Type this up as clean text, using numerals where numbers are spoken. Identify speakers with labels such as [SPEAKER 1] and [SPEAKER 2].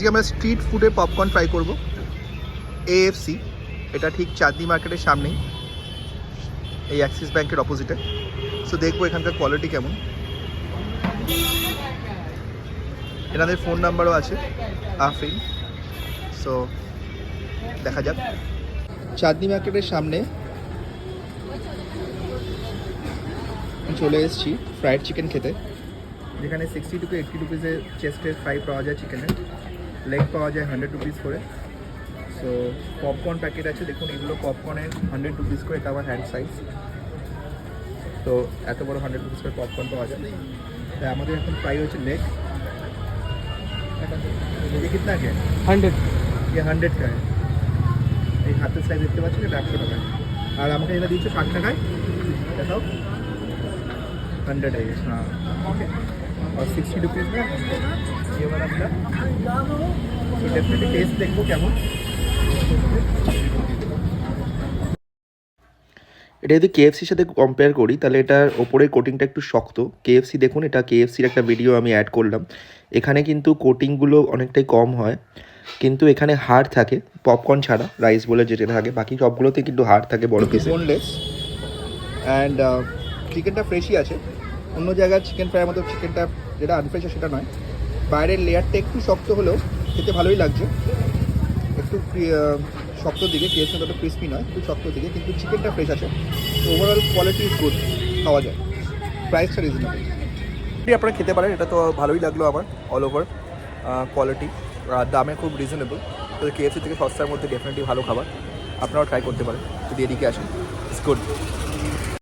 [SPEAKER 1] আজকে আমরা স্ট্রিট ফুডে পপকর্ন ট্রাই করব। এএফসি, এটা ঠিক চাঁদনি মার্কেটের সামনেই, এই অ্যাক্সিস ব্যাংকের অপোজিটে। সো দেখবো এখানকার কোয়ালিটি কেমন। এনাদের ফোন নাম্বারও আছে আফরিন। সো দেখা যাক। চাঁদনি মার্কেটের সামনে চলে এসেছি ফ্রাইড চিকেন খেতে, যেখানে 60 to 80 রুপিসের চেস্টের ফ্রাই পাওয়া যায় চিকেনের, লেগ পাওয়া যায় 100 রুপিস করে। সো পপকর্ন প্যাকেট আছে, দেখুন এগুলো পপকর্নের 100 রুপিস করে, এটা আবার হ্যান্ড সাইজ। তো এত বড় 100 রুপিস করে পপকর্ন পাওয়া যায়। তাই আমাদের এখন ফ্রাই হচ্ছে লেগ। ये कितना है?
[SPEAKER 2] 100।
[SPEAKER 1] ये 100 का है। এই হাতের সাইজ দেখতে পাচ্ছেন, এটা 100 টাকায়। আর আমাকে এটা দিচ্ছে 60 টাকায়। দেখাও, 100 है ये। हाँ ओके। और 60 रुपीज़ में ये वाला मिला। तो डेफिनेटली टेस्ट देखो কেমন।
[SPEAKER 3] এটা যদি কেএফসির সাথে কম্পেয়ার করি তাহলে এটার ওপরের কোটিংটা একটু শক্ত। কেএফসি দেখুন, এটা কেএফসির একটা ভিডিও আমি অ্যাড করলাম। এখানে কিন্তু কোটিংগুলো অনেকটাই কম হয়, কিন্তু এখানে হাড় থাকে পপকর্ন ছাড়া, রাইস বলে যেটা থাকে, বাকি সবগুলোতে কিন্তু হাড় থাকে বড় পিস।
[SPEAKER 1] বোনলেস অ্যান্ড চিকেনটা ফ্রেশই আছে। অন্য জায়গায় চিকেন ফ্রাইয়ের মতো চিকেনটা যেটা আনফ্রেশ সেটা নয়। বাইরের লেয়ারটা একটু শক্ত হলেও খেতে ভালোই লাগছে, একটু শক্ত দিকে। কেএফসি মতো ক্রিস্পি নয়, একটু শক্ত দিকে, কিন্তু চিকেনটা ফ্রেশ আছে। তো ওভারঅল কোয়ালিটি ইজ গুড, খাওয়া যায়। প্রাইসটা রিজনেবল, আপনারা খেতে পারেন। এটা তো ভালোই লাগলো আমার। অল ওভার কোয়ালিটি আর দামে খুব রিজনেবল। তো কেএফসি থেকে সস্তার মধ্যে ডেফিনেটলি ভালো খাবার, আপনারাও ট্রাই করতে পারেন যদি এদিকে আসেন। It's good.